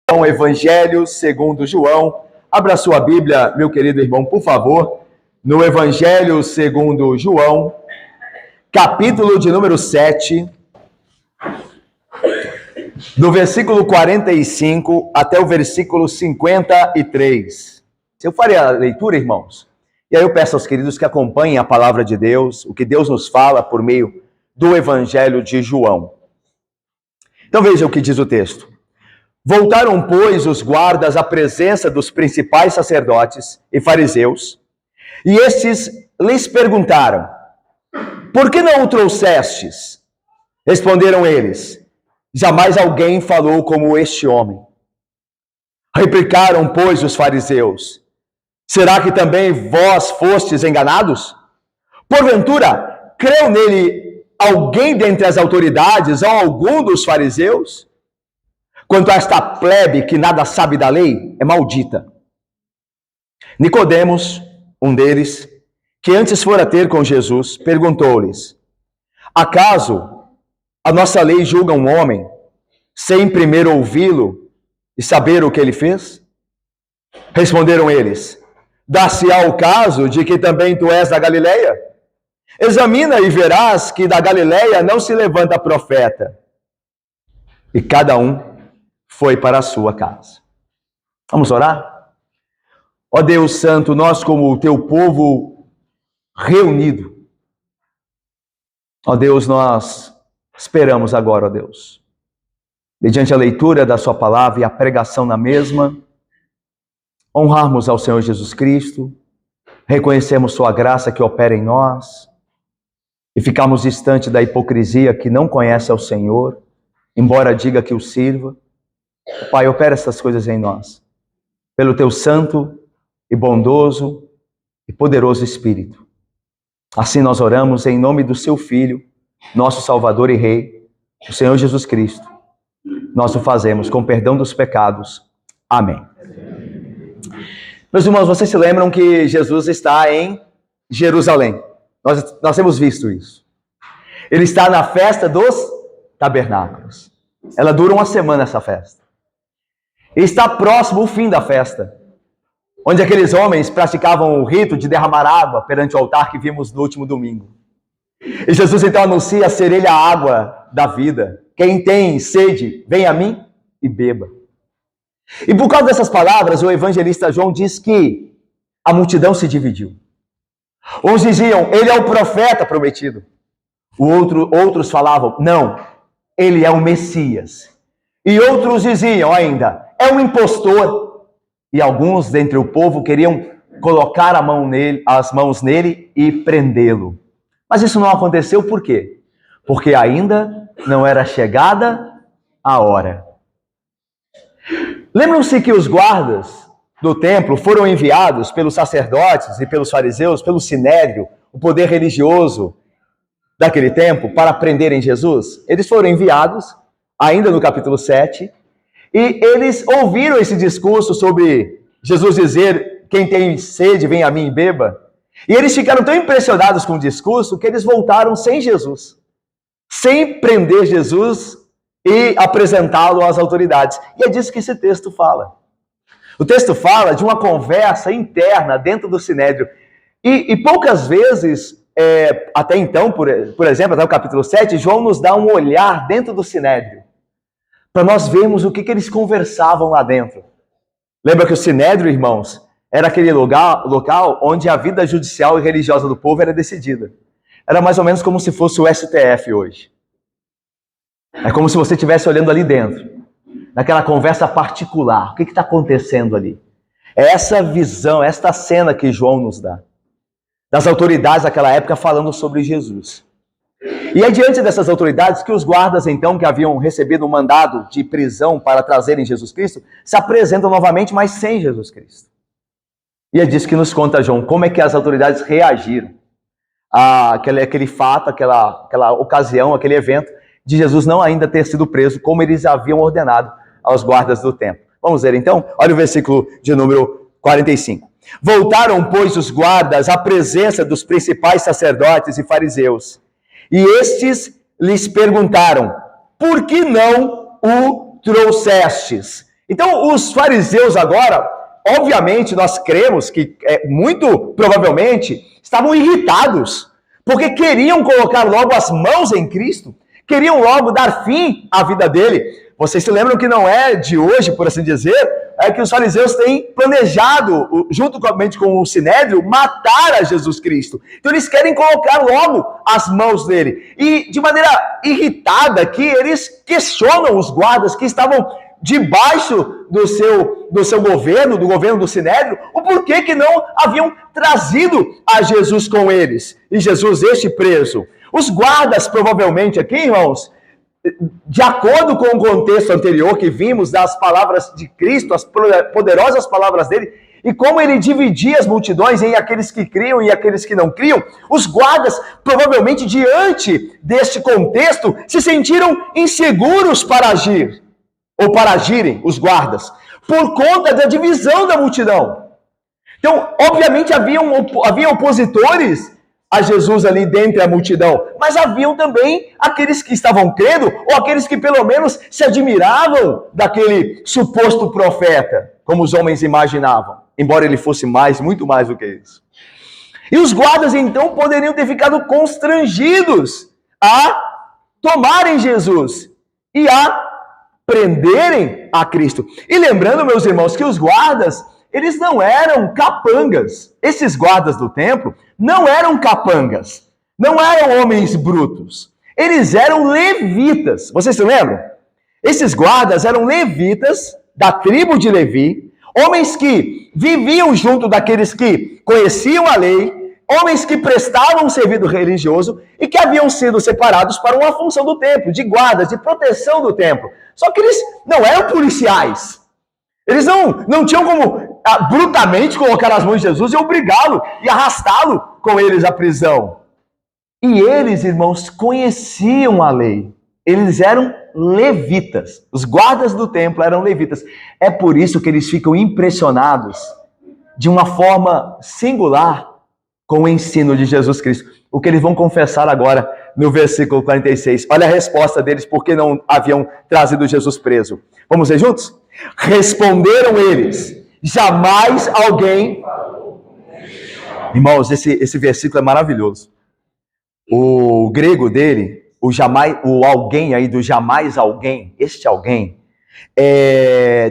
Evangelho segundo João. Abra sua Bíblia, meu querido irmão, por favor, no Evangelho segundo João, capítulo de número 7, do versículo 45 até o versículo 53. Eu farei a leitura, irmãos, e aí eu peço aos queridos que acompanhem a palavra de Deus, o que Deus nos fala por meio do Evangelho de João. Então veja o que diz o texto. Voltaram, pois, os guardas à presença dos principais sacerdotes e fariseus, e estes lhes perguntaram: por que não o trouxestes? Responderam eles: jamais alguém falou como este homem. Replicaram, pois, os fariseus: será que também vós fostes enganados? Porventura, creu nele alguém dentre as autoridades ou algum dos fariseus? Quanto a esta plebe que nada sabe da lei, é maldita. Nicodemos, um deles, que antes fora ter com Jesus, perguntou-lhes: acaso a nossa lei julga um homem sem primeiro ouvi-lo e saber o que ele fez? Responderam eles: dá-se-á o caso de que também tu és da Galileia? Examina e verás que da Galileia não se levanta profeta. E cada um foi para a sua casa. Vamos orar? Ó Deus Santo, nós como o teu povo reunido, ó Deus, nós esperamos agora, ó Deus, mediante a leitura da sua palavra e a pregação na mesma, honrarmos ao Senhor Jesus Cristo, reconhecermos sua graça que opera em nós e ficarmos distante da hipocrisia que não conhece ao Senhor, embora diga que o sirva. Pai, opera essas coisas em nós, pelo teu santo e bondoso e poderoso Espírito. Assim nós oramos em nome do seu Filho, nosso Salvador e Rei, o Senhor Jesus Cristo. Nós o fazemos com perdão dos pecados. Amém. Meus irmãos, vocês se lembram que Jesus está em Jerusalém. Nós temos visto isso. Ele está na festa dos tabernáculos. Ela dura uma semana, essa festa. E está próximo o fim da festa, onde aqueles homens praticavam o rito de derramar água perante o altar que vimos no último domingo. E Jesus então anuncia ser ele a água da vida. Quem tem sede, vem a mim e beba. E por causa dessas palavras, o evangelista João diz que a multidão se dividiu. Uns diziam: ele é o profeta prometido. Outros falavam: não, ele é o Messias. E outros diziam ainda: é um impostor. E alguns dentre o povo queriam colocar as mãos nele e prendê-lo. Mas isso não aconteceu por quê? Porque ainda não era chegada a hora. Lembram-se que os guardas do templo foram enviados pelos sacerdotes e pelos fariseus, pelo sinédrio, o poder religioso daquele tempo, para prenderem Jesus? Eles foram enviados ainda no capítulo 7, e eles ouviram esse discurso sobre Jesus dizer: quem tem sede, vem a mim e beba. E eles ficaram tão impressionados com o discurso que eles voltaram sem Jesus, sem prender Jesus e apresentá-lo às autoridades. E é disso que esse texto fala. O texto fala de uma conversa interna dentro do sinédrio. E poucas vezes, até então, por exemplo, até o capítulo 7, João nos dá um olhar dentro do sinédrio, para nós vermos o que eles conversavam lá dentro. Lembra que o sinédrio, irmãos, era aquele local onde a vida judicial e religiosa do povo era decidida. Era mais ou menos como se fosse o STF hoje. É como se você estivesse olhando ali dentro, naquela conversa particular. O que está acontecendo ali? É essa visão, esta cena que João nos dá, das autoridades daquela época falando sobre Jesus. E é diante dessas autoridades que os guardas, então, que haviam recebido um mandado de prisão para trazerem Jesus Cristo, se apresentam novamente, mas sem Jesus Cristo. E é disso que nos conta João, como é que as autoridades reagiram àquele fato, aquela ocasião, aquele evento, de Jesus não ainda ter sido preso, como eles haviam ordenado aos guardas do templo. Vamos ver então? Olha o versículo de número 45. Voltaram, pois, os guardas à presença dos principais sacerdotes e fariseus, e estes lhes perguntaram: por que não o trouxestes? Então, os fariseus agora, obviamente, nós cremos que, muito provavelmente, estavam irritados, porque queriam colocar logo as mãos em Cristo, queriam logo dar fim à vida dele. Vocês se lembram que não é de hoje, por assim dizer, é que os fariseus têm planejado, juntamente com o Sinédrio, matar a Jesus Cristo. Então eles querem colocar logo as mãos dele. E de maneira irritada aqui, eles questionam os guardas que estavam debaixo do seu governo, do governo do Sinédrio, o porquê que não haviam trazido a Jesus com eles. E Jesus, este preso. Os guardas, provavelmente aqui, irmãos, de acordo com o contexto anterior que vimos das palavras de Cristo, as poderosas palavras dele, e como ele dividia as multidões em aqueles que criam e aqueles que não criam, os guardas, provavelmente diante deste contexto, se sentiram inseguros para agir, ou para agirem, os guardas, por conta da divisão da multidão. Então, obviamente, havia opositores a Jesus ali dentre a multidão, mas haviam também aqueles que estavam crendo, ou aqueles que pelo menos se admiravam daquele suposto profeta, como os homens imaginavam, embora ele fosse muito mais do que isso. E os guardas então poderiam ter ficado constrangidos a tomarem Jesus e a prenderem a Cristo. E lembrando, meus irmãos, que os guardas, eles não eram capangas. Esses guardas do templo não eram capangas, não eram homens brutos. Eles eram levitas. Vocês se lembram? Esses guardas eram levitas da tribo de Levi, homens que viviam junto daqueles que conheciam a lei, homens que prestavam um serviço religioso e que haviam sido separados para uma função do templo, de guardas, de proteção do templo. Só que eles não eram policiais. Eles não tinham como brutamente colocar as mãos de Jesus e obrigá-lo e arrastá-lo com eles à prisão. E eles, irmãos, conheciam a lei. Eles eram levitas. Os guardas do templo eram levitas. É por isso que eles ficam impressionados de uma forma singular com o ensino de Jesus Cristo. O que eles vão confessar agora no versículo 46. Olha a resposta deles, porque não haviam trazido Jesus preso. Vamos ver juntos? Responderam eles: jamais alguém... Irmãos, esse versículo é maravilhoso. O grego dele, o alguém aí do jamais alguém, este alguém, é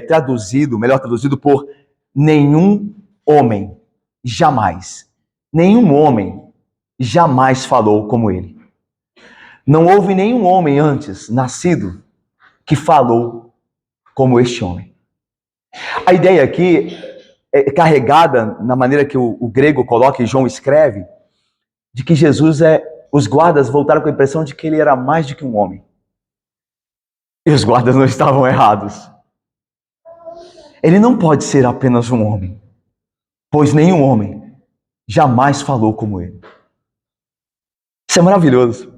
melhor traduzido por nenhum homem, jamais. Nenhum homem jamais falou como ele. Não houve nenhum homem antes nascido que falou como este homem. A ideia aqui é carregada na maneira que o grego coloca e João escreve, de que Jesus os guardas voltaram com a impressão de que ele era mais do que um homem. E os guardas não estavam errados. Ele não pode ser apenas um homem, pois nenhum homem jamais falou como ele. Isso é maravilhoso.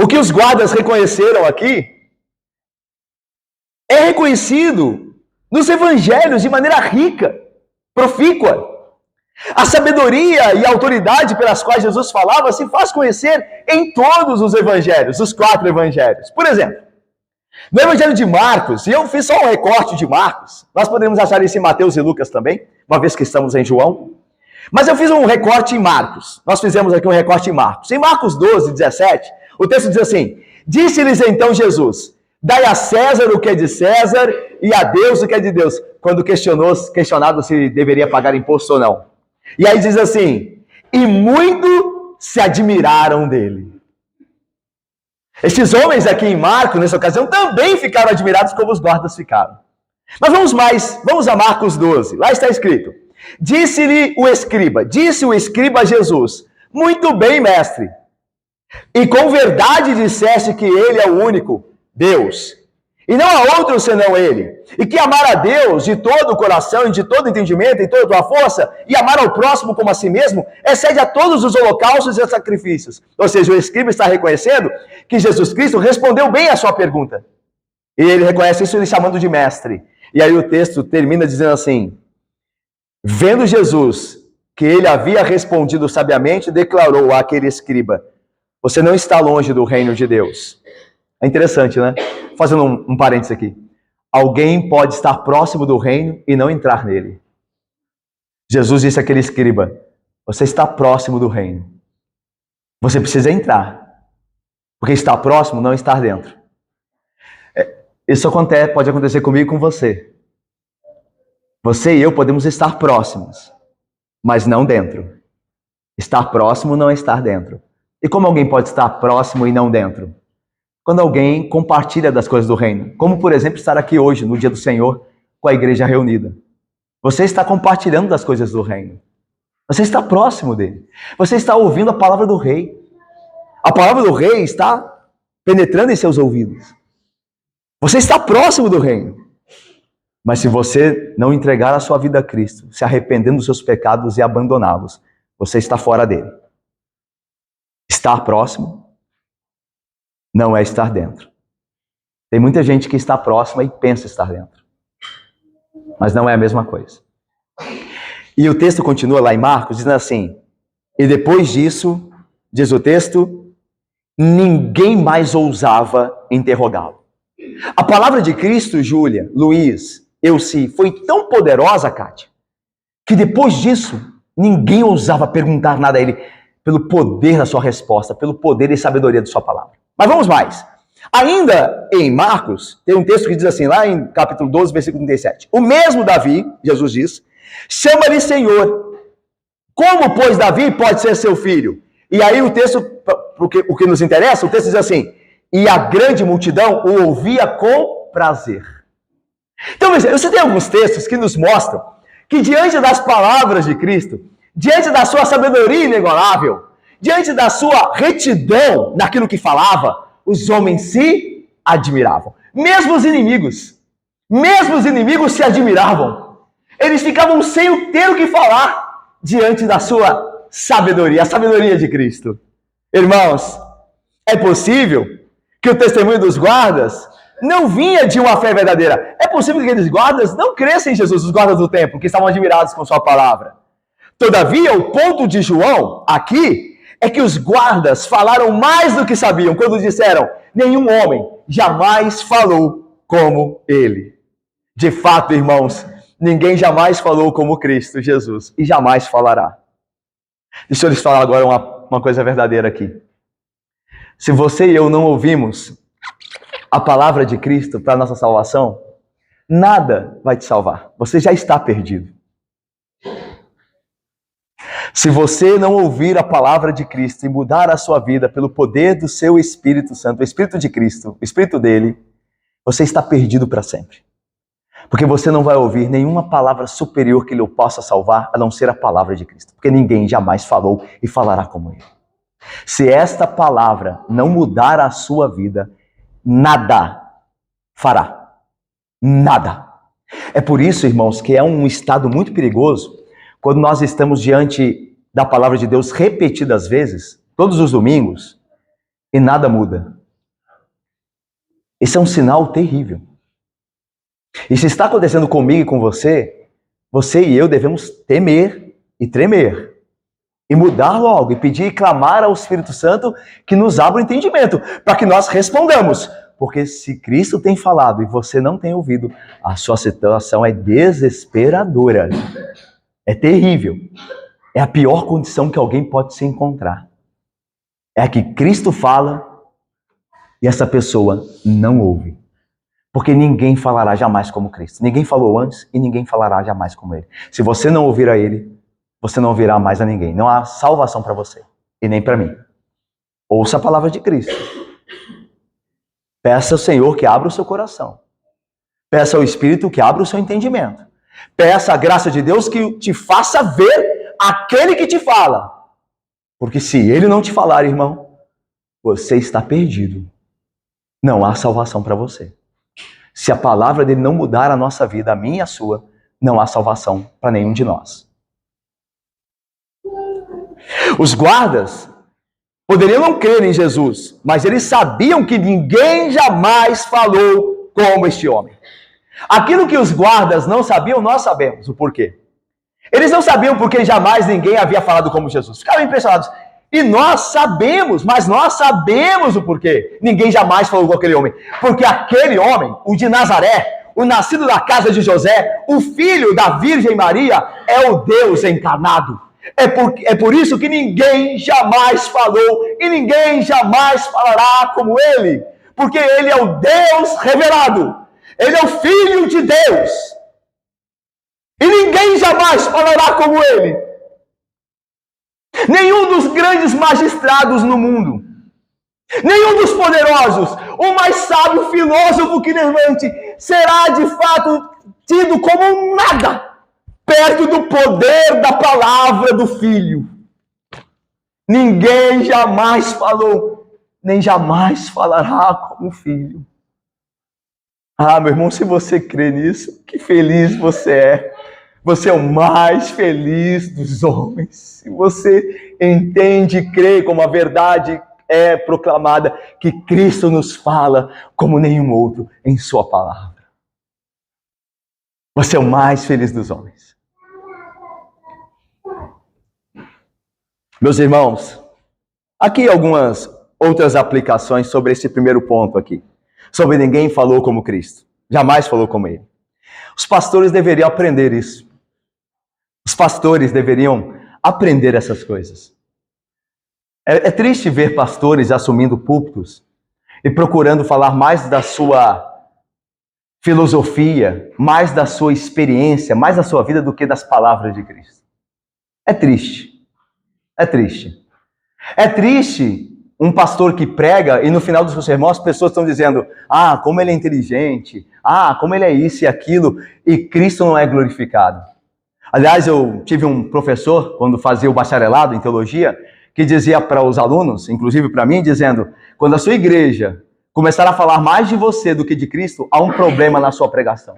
O que os guardas reconheceram aqui é reconhecido nos evangelhos de maneira rica, profícua. A sabedoria e a autoridade pelas quais Jesus falava se faz conhecer em todos os evangelhos, os 4 evangelhos. Por exemplo, no evangelho de Marcos, e eu fiz só um recorte de Marcos, nós podemos achar isso em Mateus e Lucas também, uma vez que estamos em João, mas eu fiz um recorte em Marcos. Nós fizemos aqui um recorte em Marcos. Em Marcos 12, 17, o texto diz assim: disse-lhes então Jesus: dai a César o que é de César e a Deus o que é de Deus, quando questionado se deveria pagar imposto ou não. E aí diz assim: e muito se admiraram dele. Estes homens aqui em Marcos, nessa ocasião, também ficaram admirados como os guardas ficaram. Mas vamos a Marcos 12. Lá está escrito: disse o escriba a Jesus: muito bem, mestre, e com verdade disseste que ele é o único Deus, e não há outro senão ele, e que amar a Deus de todo o coração e de todo entendimento e toda a tua força, e amar ao próximo como a si mesmo, excede a todos os holocaustos e sacrifícios. Ou seja, o escriba está reconhecendo que Jesus Cristo respondeu bem a sua pergunta, e ele reconhece isso, ele chamando de mestre. E aí o texto termina dizendo assim: vendo Jesus que ele havia respondido sabiamente, declarou àquele escriba: você não está longe do reino de Deus. É interessante, né? Fazendo um parênteses aqui. alguém pode estar próximo do reino e não entrar nele. Jesus disse àquele escriba: você está próximo do reino. Você precisa entrar. Porque estar próximo não estar dentro. Isso pode acontecer comigo e com você. Você e eu podemos estar próximos, mas não dentro. Estar próximo não é estar dentro. E como alguém pode estar próximo e não dentro? Quando alguém compartilha das coisas do reino. Como, por exemplo, estar aqui hoje, no dia do Senhor, com a igreja reunida. Você está compartilhando das coisas do reino. Você está próximo dele. Você está ouvindo a palavra do rei. A palavra do rei está penetrando em seus ouvidos. Você está próximo do reino. Mas se você não entregar a sua vida a Cristo, se arrependendo dos seus pecados e abandoná-los, você está fora dele. Estar próximo não é estar dentro. Tem muita gente que está próxima e pensa estar dentro. Mas não é a mesma coisa. E o texto continua lá em Marcos, dizendo assim: e depois disso, diz o texto, ninguém mais ousava interrogá-lo. A palavra de Cristo, Júlia, Luiz, Elci, foi tão poderosa, Kátia, que depois disso, ninguém ousava perguntar nada a ele, pelo poder da sua resposta, pelo poder e sabedoria de sua palavra. Mas vamos mais. Ainda em Marcos, tem um texto que diz assim, lá em capítulo 12, versículo 37. O mesmo Davi, Jesus diz, chama-lhe Senhor. Como, pois, Davi pode ser seu filho? E aí o texto, o que nos interessa, o texto diz assim, e a grande multidão o ouvia com prazer. Então, você tem alguns textos que nos mostram que diante das palavras de Cristo, diante da sua sabedoria inigualável, diante da sua retidão naquilo que falava, os homens se admiravam. Mesmo os inimigos se admiravam. Eles ficavam sem ter o que falar diante da sua sabedoria, a sabedoria de Cristo. Irmãos, é possível que o testemunho dos guardas não vinha de uma fé verdadeira. É possível que aqueles guardas não crescem em Jesus, os guardas do templo, que estavam admirados com sua palavra. Todavia, o ponto de João aqui é que os guardas falaram mais do que sabiam quando disseram: nenhum homem jamais falou como ele. De fato, irmãos, ninguém jamais falou como Cristo Jesus e jamais falará. Deixa eu lhes falar agora uma coisa verdadeira aqui. Se você e eu não ouvimos a palavra de Cristo para a nossa salvação, nada vai te salvar. Você já está perdido. Se você não ouvir a palavra de Cristo e mudar a sua vida pelo poder do seu Espírito Santo, o Espírito de Cristo, o Espírito dele, você está perdido para sempre. Porque você não vai ouvir nenhuma palavra superior que lhe possa salvar, a não ser a palavra de Cristo. Porque ninguém jamais falou e falará como ele. Se esta palavra não mudar a sua vida, nada fará. Nada. É por isso, irmãos, que é um estado muito perigoso quando nós estamos diante da palavra de Deus repetidas vezes, todos os domingos, e nada muda. Esse é um sinal terrível. E se está acontecendo comigo e com você, você e eu devemos temer e tremer. E mudar logo, e pedir e clamar ao Espírito Santo que nos abra o entendimento, para que nós respondamos. Porque se Cristo tem falado e você não tem ouvido, a sua situação é desesperadora. É terrível. É a pior condição que alguém pode se encontrar. É a que Cristo fala e essa pessoa não ouve. Porque ninguém falará jamais como Cristo. Ninguém falou antes e ninguém falará jamais como ele. Se você não ouvir a ele, você não ouvirá mais a ninguém. Não há salvação para você e nem para mim. Ouça a palavra de Cristo. Peça ao Senhor que abra o seu coração. Peça ao Espírito que abra o seu entendimento. Peça a graça de Deus que te faça ver aquele que te fala. Porque se ele não te falar, irmão, você está perdido. Não há salvação para você. Se a palavra dele não mudar a nossa vida, a minha e a sua, não há salvação para nenhum de nós. Os guardas poderiam não crer em Jesus, mas eles sabiam que ninguém jamais falou como este homem. Aquilo que os guardas não sabiam, nós sabemos o porquê. Eles não sabiam porque jamais ninguém havia falado como Jesus. Ficaram impressionados. E nós sabemos, mas nós sabemos o porquê. Ninguém jamais falou com aquele homem. Porque aquele homem, o de Nazaré, o nascido da casa de José, o filho da Virgem Maria, é o Deus encarnado. É por isso que ninguém jamais falou e ninguém jamais falará como ele, porque ele é o Deus revelado, ele é o Filho de Deus, e ninguém jamais falará como ele. Nenhum dos grandes magistrados no mundo, nenhum dos poderosos, o mais sábio filósofo que levante, será de fato tido como nada perto do poder da palavra do Filho. Ninguém jamais falou, nem jamais falará como o Filho. Ah, meu irmão, se você crê nisso, que feliz você é. Você é o mais feliz dos homens. Se você entende e crê como a verdade é proclamada, que Cristo nos fala como nenhum outro em sua palavra. Você é o mais feliz dos homens. Meus irmãos, aqui algumas outras aplicações sobre esse primeiro ponto aqui. Sobre ninguém falou como Cristo. Jamais falou como ele. Os pastores deveriam aprender isso. Os pastores deveriam aprender essas coisas. É triste ver pastores assumindo púlpitos e procurando falar mais da sua filosofia, mais da sua experiência, mais da sua vida do que das palavras de Cristo. É triste. É triste. É triste um pastor que prega e no final do seu sermão as pessoas estão dizendo: ah, como ele é inteligente, ah, como ele é isso e aquilo, e Cristo não é glorificado. Aliás, eu tive um professor, quando fazia o bacharelado em teologia, que dizia para os alunos, inclusive para mim, dizendo: quando a sua igreja começar a falar mais de você do que de Cristo, há um problema na sua pregação.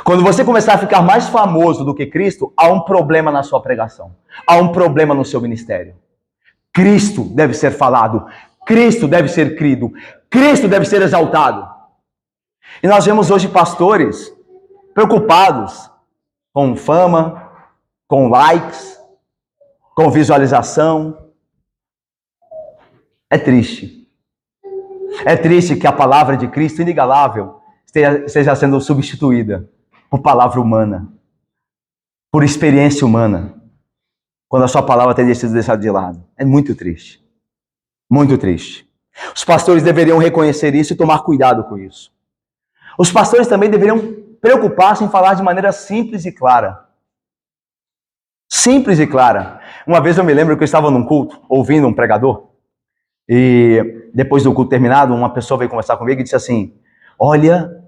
Quando você começar a ficar mais famoso do que Cristo, há um problema na sua pregação. Há um problema no seu ministério. Cristo deve ser falado. Cristo deve ser crido. Cristo deve ser exaltado. E nós vemos hoje pastores preocupados com fama, com likes, com visualização. É triste. É triste que a palavra de Cristo inigualável esteja sendo substituída por palavra humana, por experiência humana, quando a sua palavra tem sido deixada de lado. É muito triste. Muito triste. Os pastores deveriam reconhecer isso e tomar cuidado com isso. Os pastores também deveriam preocupar-se em falar de maneira simples e clara. Simples e clara. Uma vez eu me lembro que eu estava num culto, ouvindo um pregador, e depois do culto terminado, uma pessoa veio conversar comigo e disse assim: olha,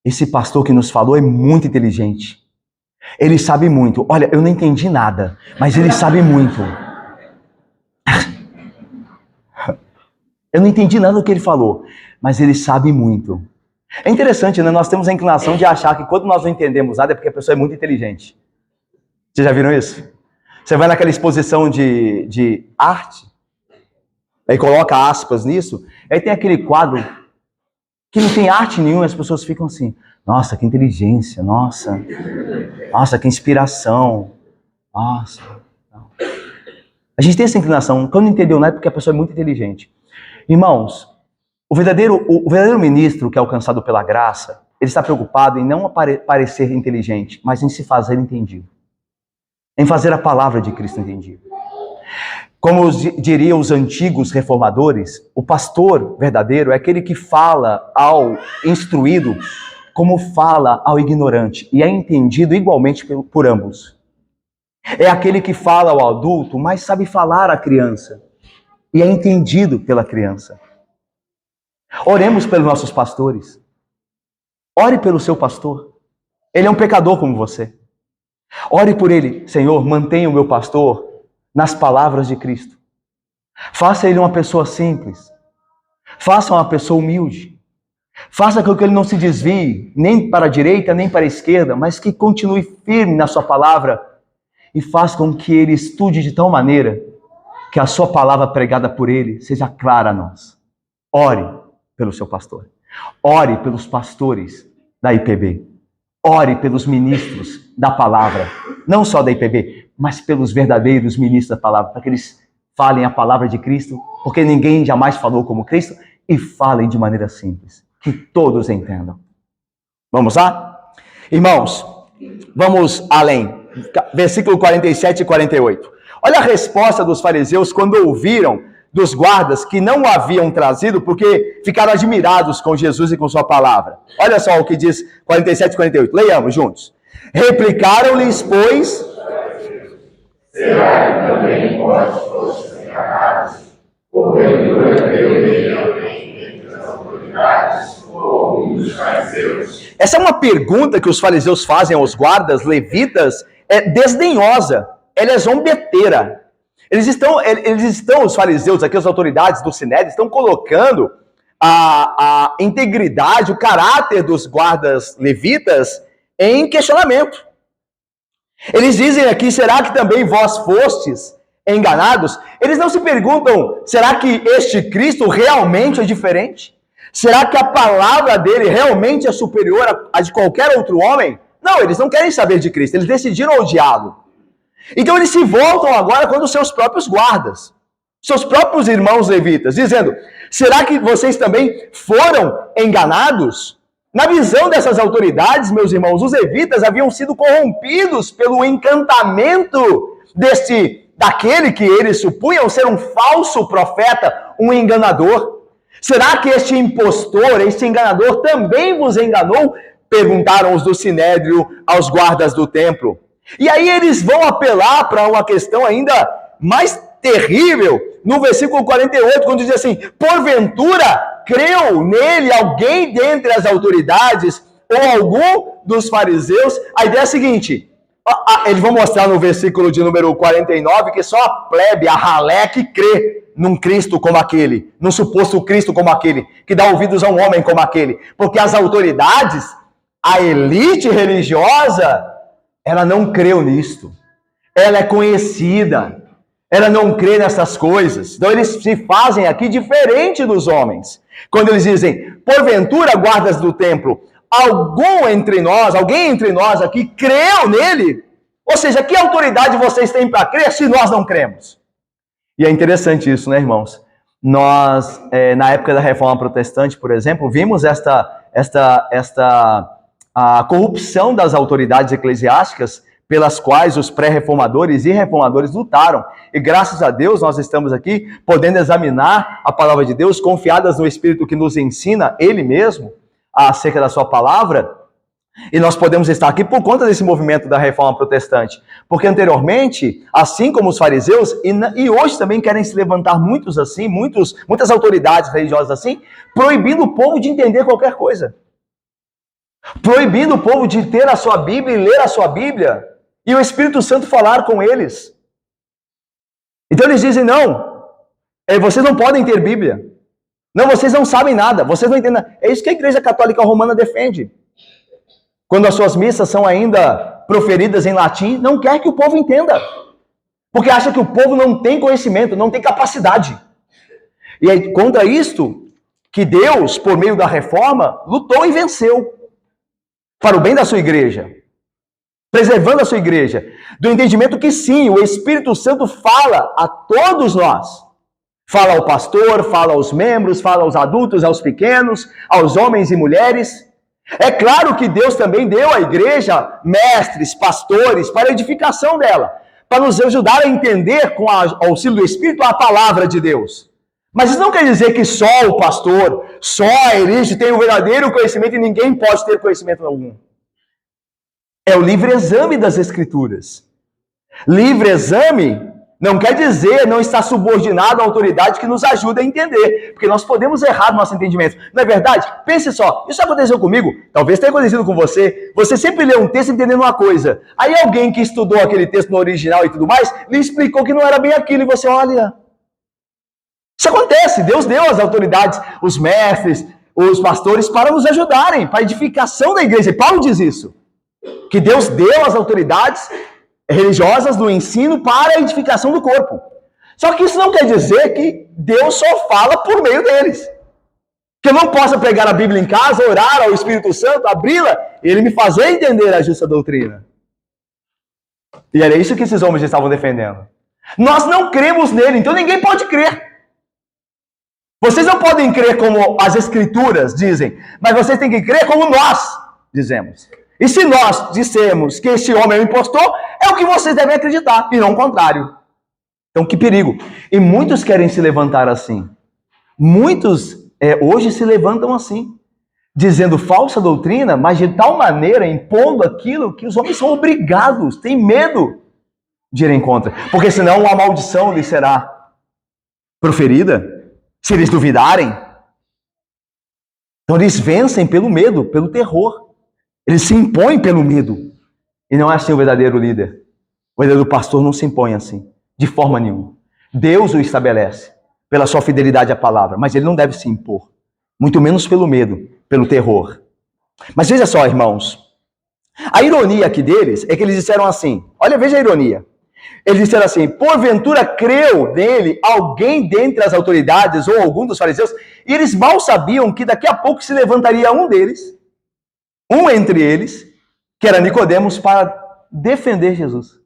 esse pastor que nos falou é muito inteligente. Ele sabe muito. Olha, eu não entendi nada, mas ele sabe muito. Eu não entendi nada do que ele falou, mas ele sabe muito. É interessante, né? Nós temos a inclinação de achar que quando nós não entendemos nada é porque a pessoa é muito inteligente. Vocês já viram isso? Você vai naquela exposição de arte, aí coloca aspas nisso, aí tem aquele quadro que não tem arte nenhuma, as pessoas ficam assim: nossa, que inteligência, nossa, que inspiração, nossa. A gente tem essa inclinação, quando não entendeu nada é porque a pessoa é muito inteligente. Irmãos, o verdadeiro ministro que é alcançado pela graça, ele está preocupado em não parecer inteligente, mas em se fazer entendido. Em fazer a palavra de Cristo entendida. Como diriam os antigos reformadores, o pastor verdadeiro é aquele que fala ao instruído como fala ao ignorante, e é entendido igualmente por ambos. É aquele que fala ao adulto, mas sabe falar à criança, e é entendido pela criança. Oremos pelos nossos pastores. Ore pelo seu pastor. Ele é um pecador como você. Ore por ele. Senhor, mantenha o meu pastor nas palavras de Cristo. Faça ele uma pessoa simples. Faça uma pessoa humilde. Faça com que ele não se desvie, nem para a direita, nem para a esquerda, mas que continue firme na sua palavra e faça com que ele estude de tal maneira que a sua palavra pregada por ele seja clara a nós. Ore pelo seu pastor. Ore pelos pastores da IPB. Ore pelos ministros da palavra, não só da IPB, mas pelos verdadeiros ministros da palavra, para que eles falem a palavra de Cristo, porque ninguém jamais falou como Cristo, e falem de maneira simples, que todos entendam. Vamos lá? Irmãos, vamos além. Versículo 47 e 48. Olha a resposta dos fariseus quando ouviram dos guardas que não o haviam trazido, porque ficaram admirados com Jesus e com sua palavra. Olha só o que diz 47 e 48. Leiamos juntos. Replicaram-lhes, pois... Será que também vós fostes enganados? Porventura deu alguém entre as autoridades ou algum dos fariseus? Essa é uma pergunta que os fariseus fazem aos guardas levitas, desdenhosa, ela é zombeteira. Eles estão, os fariseus, aqui as autoridades do Sinédrio, estão colocando a integridade, o caráter dos guardas levitas em questionamento. Eles dizem aqui, será que também vós fostes enganados? Eles não se perguntam, será que este Cristo realmente é diferente? Será que a palavra dele realmente é superior a de qualquer outro homem? Não, eles não querem saber de Cristo, eles decidiram odiá-lo. Então eles se voltam agora contra os seus próprios guardas, seus próprios irmãos levitas, dizendo, será que vocês também foram enganados? Na visão dessas autoridades, meus irmãos, os levitas haviam sido corrompidos pelo encantamento daquele que eles supunham ser um falso profeta, um enganador. Será que este impostor, este enganador também vos enganou? Perguntaram os do Sinédrio aos guardas do templo. E aí eles vão apelar para uma questão ainda mais terrível, no versículo 48, quando diz assim, porventura creu nele alguém dentre as autoridades ou algum dos fariseus? A ideia é a seguinte, eles vão mostrar no versículo de número 49 que só a plebe, a ralé que crê num Cristo como aquele, num suposto Cristo como aquele, que dá ouvidos a um homem como aquele, porque as autoridades, a elite religiosa, ela não creu nisto, ela é conhecida, ela não crê nessas coisas. Então eles se fazem aqui diferente dos homens. Quando eles dizem, porventura, guardas do templo, alguém entre nós aqui creu nele? Ou seja, que autoridade vocês têm para crer se nós não cremos? E é interessante isso, né, irmãos? Nós, na época da Reforma Protestante, por exemplo, vimos a corrupção das autoridades eclesiásticas pelas quais os pré-reformadores e reformadores lutaram. E graças a Deus nós estamos aqui podendo examinar a palavra de Deus, confiadas no Espírito que nos ensina, Ele mesmo, acerca da sua palavra. E nós podemos estar aqui por conta desse movimento da Reforma Protestante. Porque anteriormente, assim como os fariseus, e hoje também querem se levantar muitas autoridades religiosas assim, proibindo o povo de entender qualquer coisa. Proibindo o povo de ter a sua Bíblia e ler a sua Bíblia, e o Espírito Santo falar com eles. Então eles dizem, não, vocês não podem ter Bíblia. Não, vocês não sabem nada, vocês não entendem nada. É isso que a Igreja Católica Romana defende. Quando as suas missas são ainda proferidas em latim, não quer que o povo entenda. Porque acha que o povo não tem conhecimento, não tem capacidade. E é contra isto que Deus, por meio da reforma, lutou e venceu. Para o bem da sua igreja. Preservando a sua igreja. Do entendimento que sim, o Espírito Santo fala a todos nós. Fala ao pastor, fala aos membros, fala aos adultos, aos pequenos, aos homens e mulheres. É claro que Deus também deu à igreja mestres, pastores, para a edificação dela. Para nos ajudar a entender, com o auxílio do Espírito, a palavra de Deus. Mas isso não quer dizer que só o pastor, só a elite tem o verdadeiro conhecimento e ninguém pode ter conhecimento algum. É o livre exame das Escrituras. Livre exame não quer dizer não estar subordinado à autoridade que nos ajuda a entender, porque nós podemos errar no nosso entendimento. Não é verdade? Pense só, isso aconteceu comigo, talvez tenha acontecido com você. Você sempre lê um texto entendendo uma coisa. Aí alguém que estudou aquele texto no original e tudo mais, lhe explicou que não era bem aquilo e você olha... Isso acontece, Deus deu às autoridades, os mestres, os pastores, para nos ajudarem, para a edificação da igreja. E Paulo diz isso, que Deus deu às autoridades religiosas no ensino para a edificação do corpo. Só que isso não quer dizer que Deus só fala por meio deles. Que eu não possa pegar a Bíblia em casa, orar ao Espírito Santo, abri-la, e ele me fazer entender a justa doutrina. E era isso que esses homens estavam defendendo. Nós não cremos nele, então ninguém pode crer. Vocês não podem crer como as Escrituras dizem, mas vocês têm que crer como nós. dizemos. E se nós dissermos que este homem é o impostor, é o que vocês devem acreditar, e não o contrário. Então, que perigo. E muitos querem se levantar assim. Muitos hoje se levantam assim, dizendo falsa doutrina, mas de tal maneira impondo aquilo que os homens são obrigados, têm medo de ir em contra. Porque senão uma maldição lhes será proferida, se eles duvidarem. Então eles vencem pelo medo, pelo terror. Eles se impõem pelo medo. E não é assim o verdadeiro líder. O verdadeiro pastor não se impõe assim, de forma nenhuma. Deus o estabelece pela sua fidelidade à palavra, mas ele não deve se impor. Muito menos pelo medo, pelo terror. Mas veja só, irmãos. A ironia aqui deles é que eles disseram assim. Olha, veja a ironia. Eles disseram assim: porventura creu nele alguém dentre as autoridades ou algum dos fariseus? E eles mal sabiam que daqui a pouco se levantaria um deles, um entre eles, que era Nicodemos, para defender Jesus.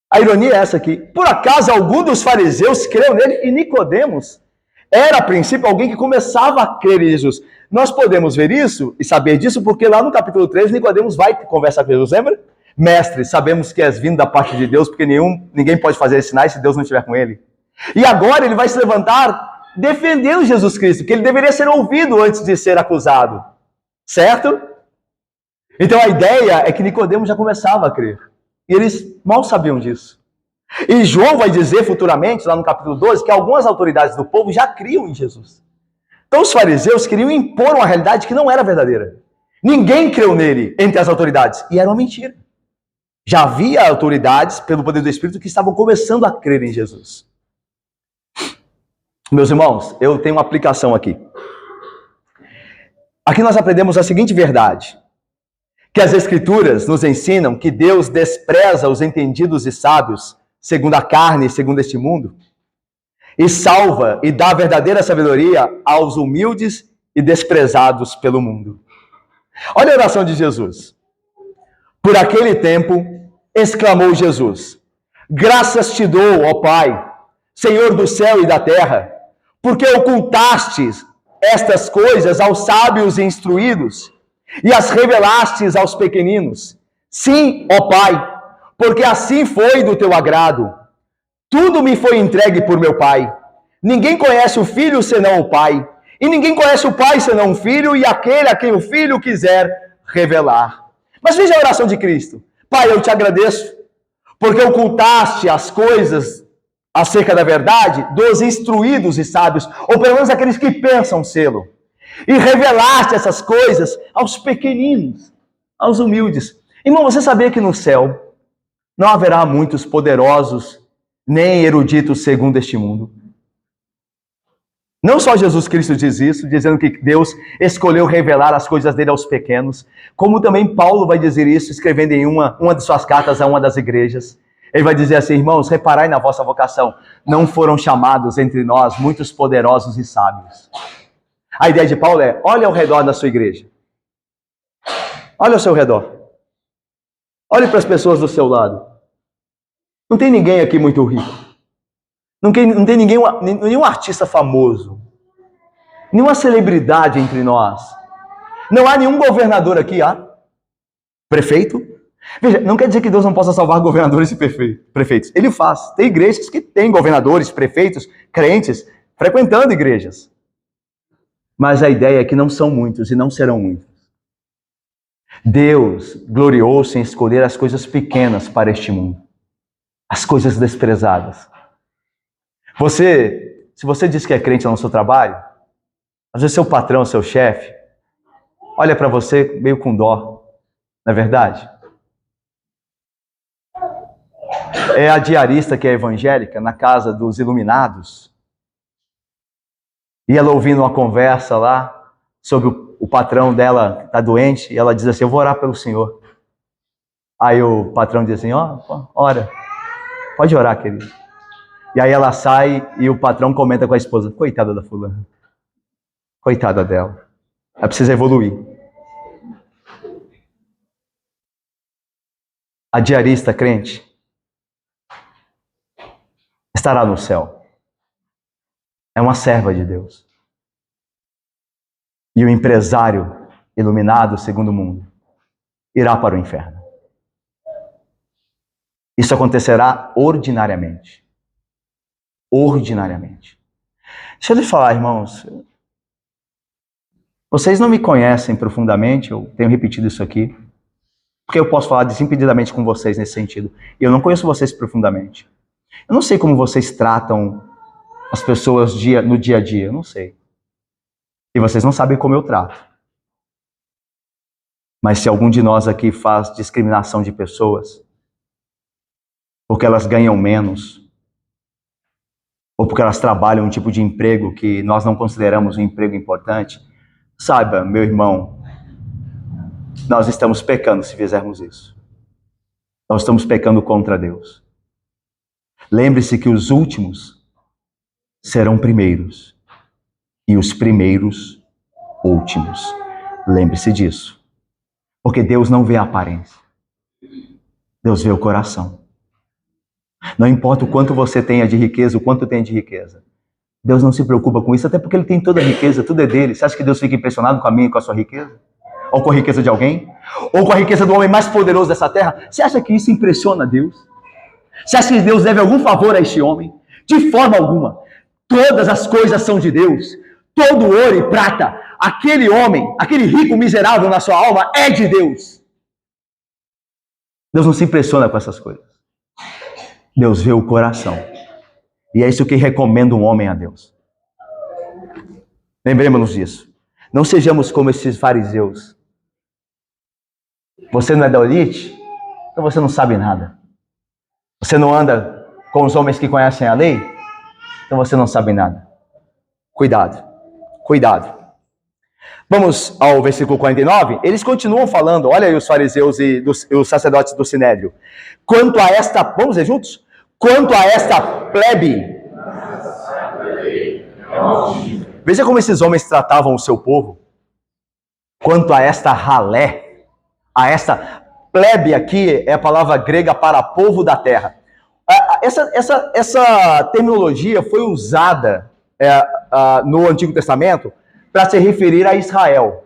A ironia é essa aqui. Por acaso algum dos fariseus creu nele? E Nicodemos era, a princípio, alguém que começava a crer em Jesus. Nós podemos ver isso e saber disso porque lá no capítulo 3, Nicodemos vai conversar com Jesus, lembra? Mestre, sabemos que és vindo da parte de Deus, porque ninguém pode fazer sinais se Deus não estiver com ele. E agora ele vai se levantar defendendo Jesus Cristo, que ele deveria ser ouvido antes de ser acusado. Certo? Então a ideia é que Nicodemos já começava a crer. E eles mal sabiam disso. E João vai dizer futuramente, lá no capítulo 12, que algumas autoridades do povo já criam em Jesus. Então os fariseus queriam impor uma realidade que não era verdadeira. Ninguém creu nele entre as autoridades. E era uma mentira. Já havia autoridades, pelo poder do Espírito, que estavam começando a crer em Jesus. Meus irmãos, eu tenho uma aplicação aqui. Aqui nós aprendemos a seguinte verdade: que as Escrituras nos ensinam que Deus despreza os entendidos e sábios, segundo a carne e segundo este mundo, e salva e dá verdadeira sabedoria aos humildes e desprezados pelo mundo. Olha a oração de Jesus. Por aquele tempo, exclamou Jesus: graças te dou, ó Pai, Senhor do céu e da terra, porque ocultastes estas coisas aos sábios e instruídos, e as revelastes aos pequeninos. Sim, ó Pai, porque assim foi do teu agrado. Tudo me foi entregue por meu Pai. Ninguém conhece o Filho senão o Pai, e ninguém conhece o Pai senão o Filho, e aquele a quem o Filho quiser revelar. Mas veja a oração de Cristo. Pai, eu te agradeço, porque ocultaste as coisas acerca da verdade dos instruídos e sábios, ou pelo menos aqueles que pensam sê-lo, e revelaste essas coisas aos pequeninos, aos humildes. Irmão, você sabia que no céu não haverá muitos poderosos, nem eruditos segundo este mundo? Não só Jesus Cristo diz isso, dizendo que Deus escolheu revelar as coisas dele aos pequenos, como também Paulo vai dizer isso, escrevendo em uma de suas cartas a uma das igrejas. Ele vai dizer assim: irmãos, reparai na vossa vocação, não foram chamados entre nós muitos poderosos e sábios. A ideia de Paulo é: olha ao redor da sua igreja. Olha ao seu redor. Olhe para as pessoas do seu lado. Não tem ninguém aqui muito rico. Não tem nenhum artista famoso. Nenhuma celebridade entre nós. Não há nenhum governador aqui, há? Prefeito? Veja, não quer dizer que Deus não possa salvar governadores e prefeitos. Ele faz. Tem igrejas que têm governadores, prefeitos, crentes, frequentando igrejas. Mas a ideia é que não são muitos e não serão muitos. Deus gloriou-se em escolher as coisas pequenas para este mundo. As coisas desprezadas. Se você diz que é crente no seu trabalho, às vezes seu patrão, seu chefe, olha para você meio com dó, não é verdade? É a diarista que é evangélica na casa dos iluminados, e ela ouvindo uma conversa lá sobre o patrão dela que está doente, e ela diz assim: eu vou orar pelo senhor. Aí o patrão diz assim: ora, pode orar, querido. E aí ela sai e o patrão comenta com a esposa: coitada da fulana. Coitada dela. Ela precisa evoluir. A diarista crente estará no céu. É uma serva de Deus. E o empresário iluminado segundo o mundo, irá para o inferno. Isso acontecerá ordinariamente. Ordinariamente. Deixa eu lhe falar, irmãos. Vocês não me conhecem profundamente, eu tenho repetido isso aqui, porque eu posso falar desimpedidamente com vocês nesse sentido. E eu não conheço vocês profundamente. Eu não sei como vocês tratam as pessoas no dia a dia, eu não sei. E vocês não sabem como eu trato. Mas se algum de nós aqui faz discriminação de pessoas, porque elas ganham menos, ou porque elas trabalham um tipo de emprego que nós não consideramos um emprego importante, saiba, meu irmão, nós estamos pecando se fizermos isso. Nós estamos pecando contra Deus. Lembre-se que os últimos serão primeiros e os primeiros últimos. Lembre-se disso. Porque Deus não vê a aparência. Deus vê o coração. Não importa o quanto você tenha de riqueza, o quanto tenha de riqueza. Deus não se preocupa com isso, até porque Ele tem toda a riqueza, tudo é dele. Você acha que Deus fica impressionado com a minha e com a sua riqueza? Ou com a riqueza de alguém? Ou com a riqueza do homem mais poderoso dessa terra? Você acha que isso impressiona Deus? Você acha que Deus deve algum favor a este homem? De forma alguma. Todas as coisas são de Deus. Todo ouro e prata, aquele homem, aquele rico miserável na sua alma é de Deus. Deus não se impressiona com essas coisas. Deus vê o coração. E é isso que recomenda um homem a Deus. Lembremos-nos disso. Não sejamos como esses fariseus. Você não é da elite? Então você não sabe nada. Você não anda com os homens que conhecem a lei? Então você não sabe nada. Cuidado. Cuidado. Vamos ao versículo 49. Eles continuam falando, olha aí os fariseus e os sacerdotes do Sinédrio. Quanto a esta, vamos ler juntos? Quanto a esta plebe. Veja como esses homens tratavam o seu povo. Quanto a esta ralé, a esta plebe aqui é a palavra grega para povo da terra. Essa terminologia foi usada no Antigo Testamento para se referir a Israel.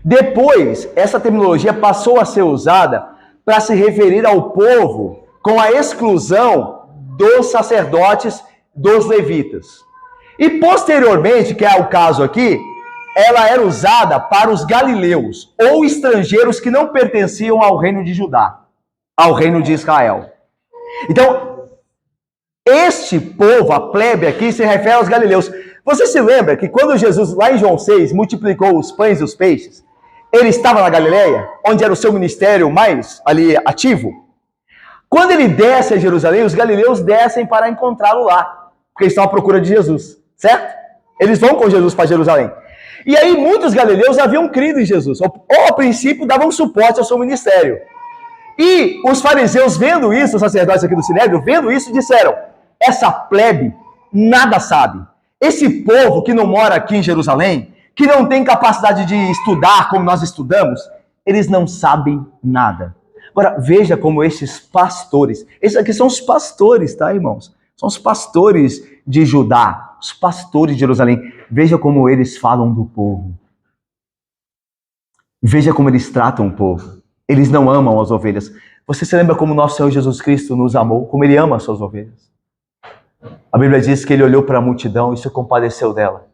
Depois, essa terminologia passou a ser usada para se referir ao povo com a exclusão dos sacerdotes, dos levitas. E posteriormente, que é o caso aqui, ela era usada para os galileus ou estrangeiros que não pertenciam ao reino de Judá, ao reino de Israel. Então, este povo, a plebe aqui, se refere aos galileus. Você se lembra que quando Jesus, lá em João 6, multiplicou os pães e os peixes, ele estava na Galileia, onde era o seu ministério mais ali ativo? Quando ele desce a Jerusalém, os galileus descem para encontrá-lo lá, porque eles estão à procura de Jesus, certo? Eles vão com Jesus para Jerusalém. E aí muitos galileus haviam crido em Jesus, ou a princípio davam suporte ao seu ministério. E os fariseus, vendo isso, os sacerdotes aqui do Sinédrio, vendo isso, disseram: essa plebe nada sabe. Esse povo que não mora aqui em Jerusalém, que não tem capacidade de estudar como nós estudamos, eles não sabem nada. Agora, veja como esses pastores, esses aqui são os pastores, tá, irmãos? São os pastores de Judá, os pastores de Jerusalém. Veja como eles falam do povo. Veja como eles tratam o povo. Eles não amam as ovelhas. Você se lembra como nosso Senhor Jesus Cristo nos amou, como Ele ama as suas ovelhas? A Bíblia diz que Ele olhou para a multidão e se compadeceu dela.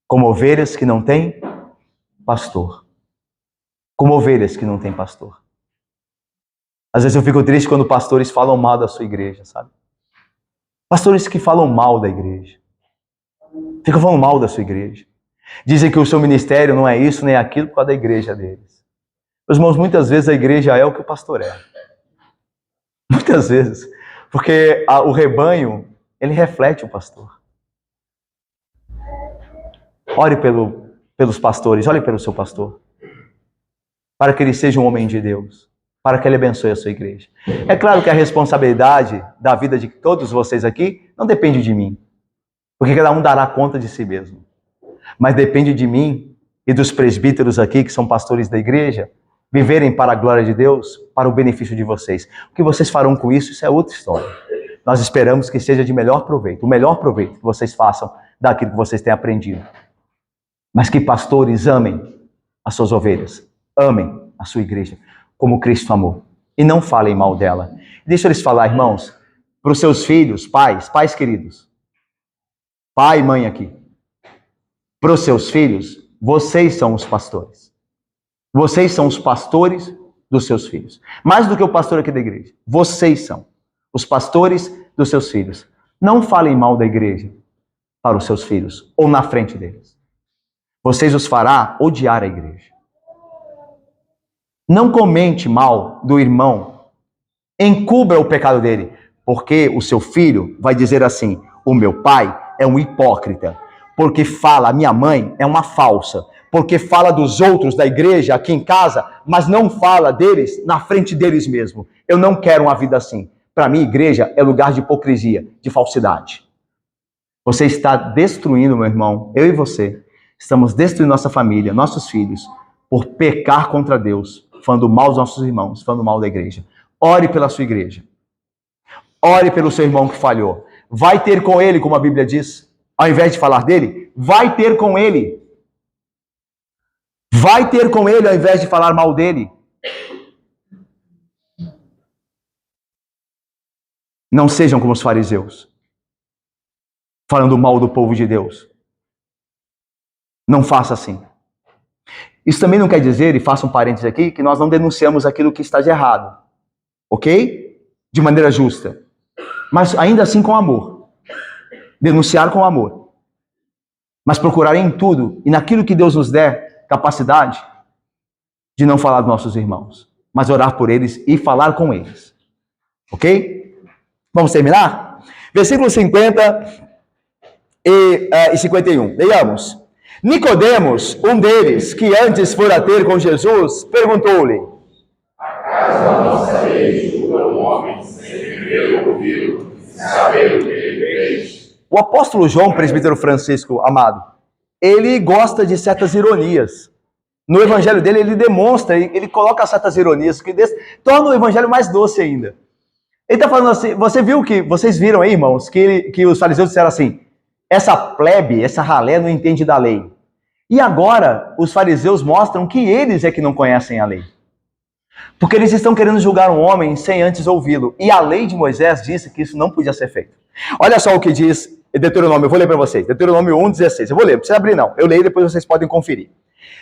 Como ovelhas que não têm pastor. Como ovelhas que não têm pastor. Às vezes eu fico triste quando pastores falam mal da sua igreja, sabe? Pastores que falam mal da igreja. Ficam falando mal da sua igreja. Dizem que o seu ministério não é isso nem aquilo por causa da igreja deles. Meus irmãos, muitas vezes a igreja é o que o pastor é. Muitas vezes. Porque o rebanho, ele reflete o pastor. Ore pelos pastores, ore pelo seu pastor. Para que ele seja um homem de Deus. Para que ele abençoe a sua igreja. É claro que a responsabilidade da vida de todos vocês aqui não depende de mim. Porque cada um dará conta de si mesmo. Mas depende de mim e dos presbíteros aqui, que são pastores da igreja, viverem para a glória de Deus, para o benefício de vocês. O que vocês farão com isso, isso é outra história. Nós esperamos que seja de melhor proveito, o melhor proveito que vocês façam daquilo que vocês têm aprendido. Mas que pastores amem as suas ovelhas. Amem a sua igreja como Cristo amou. E não falem mal dela. Deixa eles falar, irmãos, para os seus filhos, pais queridos. Pai e mãe aqui. Para os seus filhos, vocês são os pastores. Vocês são os pastores dos seus filhos. Mais do que o pastor aqui da igreja. Vocês são os pastores dos seus filhos. Não falem mal da igreja para os seus filhos ou na frente deles. Vocês os fará odiar a igreja. Não comente mal do irmão. Encubra o pecado dele. Porque o seu filho vai dizer assim: o meu pai é um hipócrita. Porque fala, a minha mãe é uma falsa. Porque fala dos outros da igreja aqui em casa, mas não fala deles na frente deles mesmo. Eu não quero uma vida assim. Para mim, igreja é lugar de hipocrisia, de falsidade. Você está destruindo, meu irmão, eu e você, estamos destruindo nossa família, nossos filhos, por pecar contra Deus, falando mal dos nossos irmãos, falando mal da igreja. Ore pela sua igreja. Ore pelo seu irmão que falhou. Vai ter com ele, como a Bíblia diz. Ao invés de falar dele, vai ter com ele. Vai ter com ele ao invés de falar mal dele. Não sejam como os fariseus, falando mal do povo de Deus. Não faça assim. Isso também não quer dizer, e faça um parênteses aqui, que nós não denunciamos aquilo que está de errado. Ok? De maneira justa. Mas ainda assim com amor. Denunciar com amor. Mas procurar em tudo, e naquilo que Deus nos der capacidade, de não falar dos nossos irmãos, mas orar por eles e falar com eles. Ok? Vamos terminar? Versículos 50 e 51. Leiamos. Nicodemos, um deles, que antes fora ter com Jesus, perguntou-lhe: acaso a nossa lei julga um homem sem primeiro ouvi-lo, saber o que ele fez? O apóstolo João, presbítero Francisco, amado, ele gosta de certas ironias. No evangelho dele, ele demonstra, ele coloca certas ironias que torna o evangelho mais doce ainda. Ele está falando assim, vocês viram aí, irmãos, que os fariseus disseram assim: essa plebe, essa ralé não entende da lei. E agora, os fariseus mostram que eles é que não conhecem a lei. Porque eles estão querendo julgar um homem sem antes ouvi-lo. E a lei de Moisés disse que isso não podia ser feito. Olha só o que diz Deuteronômio, eu vou ler para vocês. Deuteronômio 1,16. Eu vou ler, não precisa abrir não. Eu leio e depois vocês podem conferir.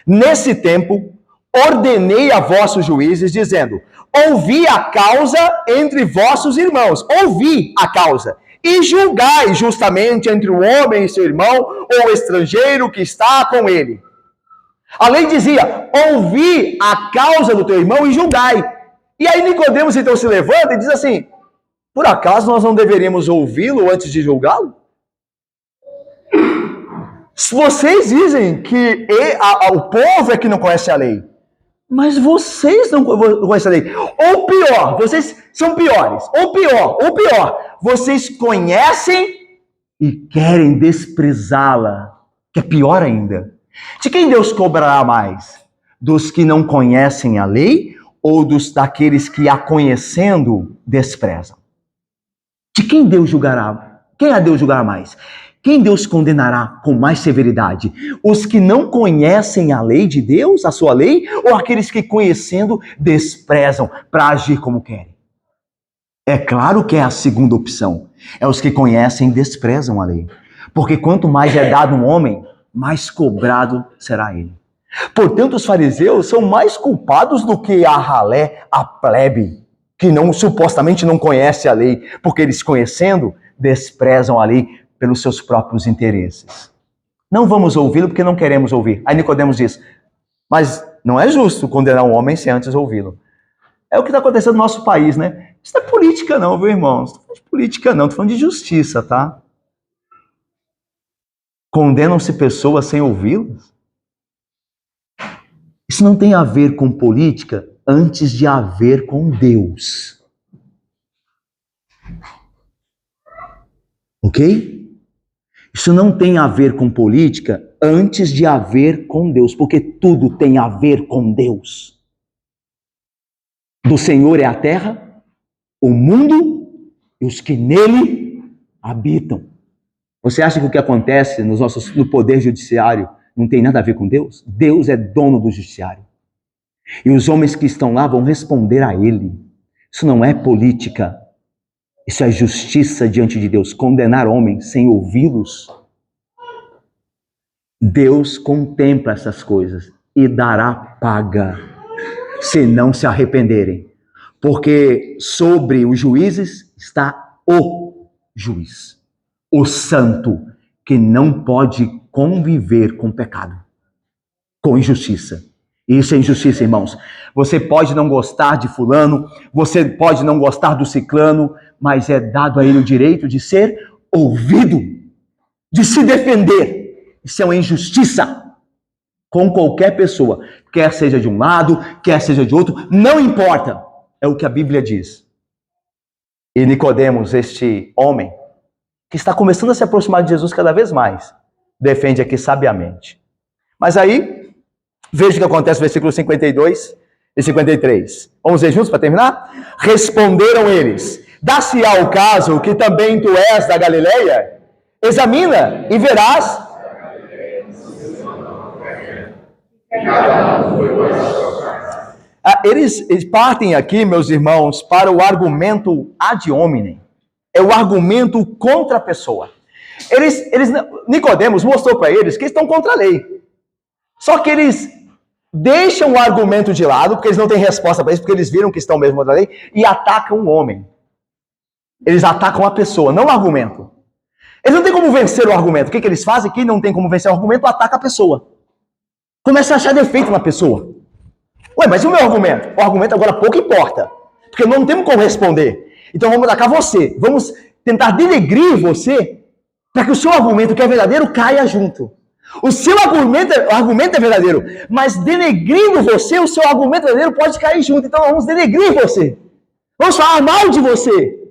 Nesse tempo, ordenei a vossos juízes, dizendo: ouvi a causa entre vossos irmãos. Ouvi a causa. E julgai justamente entre o homem e seu irmão, ou o estrangeiro que está com ele. A lei dizia: ouvi a causa do teu irmão e julgai. E aí Nicodemos então se levanta e diz assim: por acaso nós não deveríamos ouvi-lo antes de julgá-lo? Vocês dizem que o povo é que não conhece a lei. Mas vocês não conhecem a lei. Ou pior, vocês são piores. Ou pior, vocês conhecem e querem desprezá-la. Que é pior ainda. De quem Deus cobrará mais? Dos que não conhecem a lei ou daqueles que, a conhecendo, desprezam? De quem Deus julgará? Quem a Deus julgará mais? Quem Deus condenará com mais severidade? Os que não conhecem a lei de Deus, a sua lei, ou aqueles que, conhecendo, desprezam para agir como querem? É claro que é a segunda opção. É os que conhecem e desprezam a lei. Porque quanto mais é dado um homem, mais cobrado será ele. Portanto, os fariseus são mais culpados do que a ralé, a plebe, que supostamente não conhece a lei, porque eles, conhecendo, desprezam a lei pelos seus próprios interesses. Não vamos ouvi-lo porque não queremos ouvir. Aí Nicodemos diz: mas não é justo condenar um homem sem antes ouvi-lo. É o que está acontecendo no nosso país, né? Isso não é política não, viu, irmãos? Não estou falando de política não, estou falando de justiça, tá? Condenam-se pessoas sem ouvi-las? Isso não tem a ver com política antes de haver com Deus. Ok? Isso não tem a ver com política antes de haver com Deus, porque tudo tem a ver com Deus. Do Senhor é a terra, o mundo e os que nele habitam. Você acha que o que acontece no poder judiciário não tem nada a ver com Deus? Deus é dono do judiciário. E os homens que estão lá vão responder a Ele. Isso não é política. Isso é justiça diante de Deus. Condenar homens sem ouvi-los. Deus contempla essas coisas e dará paga se não se arrependerem. Porque sobre os juízes está o juiz, o santo, que não pode conviver com pecado, com injustiça. Isso é injustiça, irmãos. Você pode não gostar de fulano, você pode não gostar do ciclano, mas é dado a ele o direito de ser ouvido, de se defender. Isso é uma injustiça com qualquer pessoa, quer seja de um lado, quer seja de outro, não importa. É o que a Bíblia diz. E Nicodemos, este homem, que está começando a se aproximar de Jesus cada vez mais, defende aqui sabiamente. Mas aí, veja o que acontece no versículo 52 e 53. Vamos ver juntos para terminar? Responderam eles: dá-se-á o caso que também tu és da Galileia? Examina e verás. Eles partem aqui, meus irmãos, para o argumento ad hominem. É o argumento contra a pessoa. Nicodemos mostrou para eles que eles estão contra a lei. Só que eles deixam o argumento de lado, porque eles não têm resposta para isso, porque eles viram que estão mesmo contra a lei, e atacam o homem. Eles atacam a pessoa, não o argumento. Eles não têm como vencer o argumento. O que eles fazem? Quem não tem como vencer o argumento, ataca a pessoa. Começa a achar defeito na pessoa. Ué, mas e o meu argumento? O argumento agora pouco importa, porque não temos como responder. Então vamos atacar você. Vamos tentar denegrir você, para que o seu argumento, que é verdadeiro, caia junto. O seu argumento é verdadeiro, mas denegrindo você, o seu argumento verdadeiro pode cair junto. Então vamos denegrir você. Vamos falar mal de você.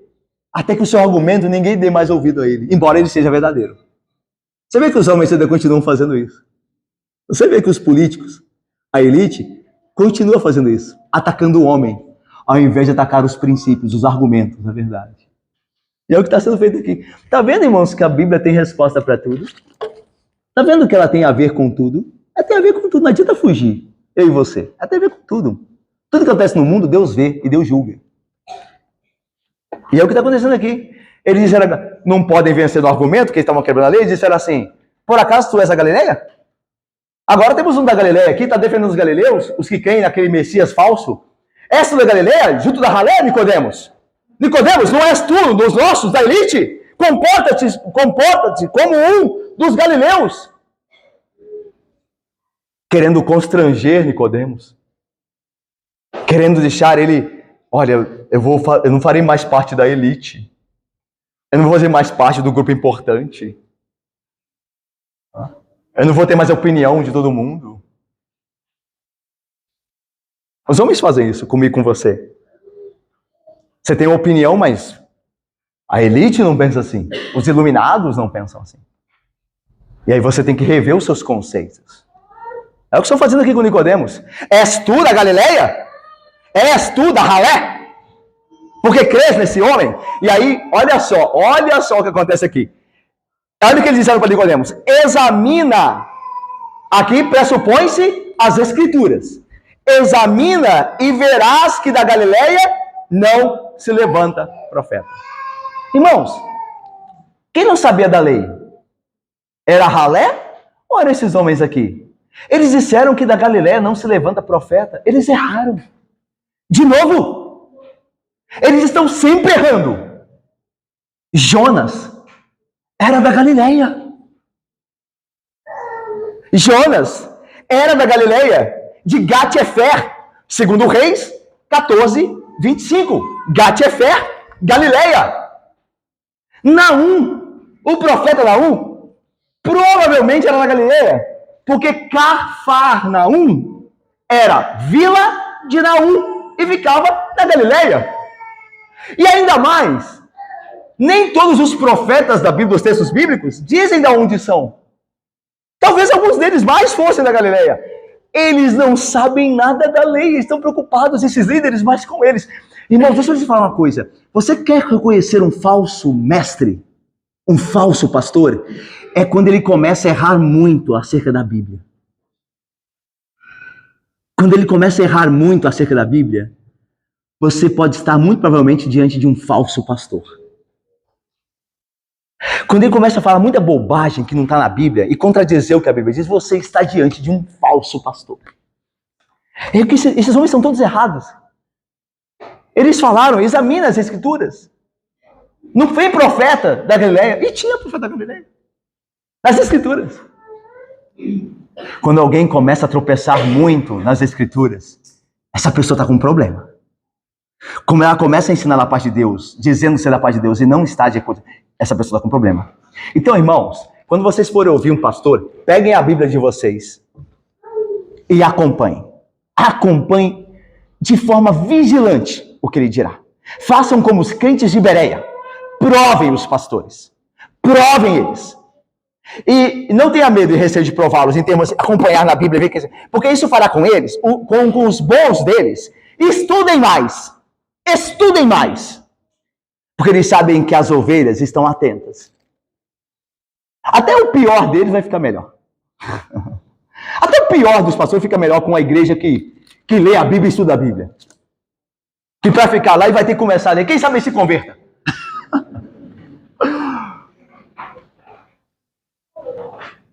Até que o seu argumento ninguém dê mais ouvido a ele, embora ele seja verdadeiro. Você vê que os homens ainda continuam fazendo isso. Você vê que os políticos, a elite, continua fazendo isso, atacando o homem, ao invés de atacar os princípios, os argumentos, na verdade. E é o que está sendo feito aqui. Está vendo, irmãos, que a Bíblia tem resposta para tudo? Está vendo que ela tem a ver com tudo? Ela tem a ver com tudo, não adianta fugir, eu e você. Ela tem a ver com tudo. Tudo que acontece no mundo, Deus vê e Deus julga. E é o que está acontecendo aqui. Eles disseram, não podem vencer no argumento, que eles estavam quebrando a lei, eles disseram assim: por acaso tu és a Galileia? Agora temos um da Galileia aqui, está defendendo os galileus, os que creem naquele Messias falso. És tu da Galileia, junto da ralé, Nicodemos? Nicodemos, não és tu, dos nossos, da elite? Comporta-te como um dos galileus. Querendo constranger Nicodemos. Querendo deixar ele, olha, eu não farei mais parte da elite. Eu não vou fazer mais parte do grupo importante. Eu não vou ter mais a opinião de todo mundo. Os homens fazem isso comigo e com você. Você tem uma opinião, mas a elite não pensa assim. Os iluminados não pensam assim. E aí você tem que rever os seus conceitos. É o que estou fazendo aqui com Nicodemos. És tu da Galileia? És tu da ralé? Porque crês nesse homem? E aí, olha só o que acontece aqui. Olha o que eles disseram para Nicodemos: examina. Aqui pressupõe-se as escrituras. Examina e verás que da Galileia não se levanta profeta. Irmãos, quem não sabia da lei? Era ralé ou eram esses homens aqui? Eles disseram que da Galileia não se levanta profeta. Eles erraram. De novo. Eles estão sempre errando. Jonas era da Galileia. Jonas era da Galileia, de Gat-Efer, segundo Reis 14, 25. Gat-Efer, Galileia. Naum, o profeta Naum, provavelmente era da Galileia, porque Cafarnaum era vila de Naum e ficava na Galileia. E ainda mais, nem todos os profetas da Bíblia, os textos bíblicos, dizem de onde são. Talvez alguns deles mais fossem da Galileia. Eles não sabem nada da lei, estão preocupados, esses líderes, mais com eles. Irmãos, deixa eu te falar uma coisa. Você quer reconhecer um falso mestre? Um falso pastor é quando ele começa a errar muito acerca da Bíblia. Quando ele começa a errar muito acerca da Bíblia, você pode estar muito provavelmente diante de um falso pastor. Quando ele começa a falar muita bobagem que não está na Bíblia e contradizer o que a Bíblia diz, você está diante de um falso pastor. É que esses homens são todos errados. Eles falaram, examina as Escrituras. Não foi profeta da Galileia? E tinha profeta da Galileia. Nas Escrituras. Quando alguém começa a tropeçar muito nas Escrituras, essa pessoa está com um problema. Como ela começa a ensinar a parte de Deus, dizendo ser da parte de Deus e não está de acordo, essa pessoa está com um problema. Então, irmãos, quando vocês forem ouvir um pastor, peguem a Bíblia de vocês e acompanhem. Acompanhem de forma vigilante o que ele dirá. Façam como os crentes de Bereia. Provem os pastores. Provem eles. E não tenha medo e receio de prová-los em termos de acompanhar na Bíblia, porque isso fará com eles, com os bons deles. Estudem mais. Estudem mais. Porque eles sabem que as ovelhas estão atentas. Até o pior deles vai ficar melhor. Até o pior dos pastores fica melhor com a igreja que lê a Bíblia e estuda a Bíblia. Que para ficar lá e vai ter que começar a ler. Quem sabe ele se converta.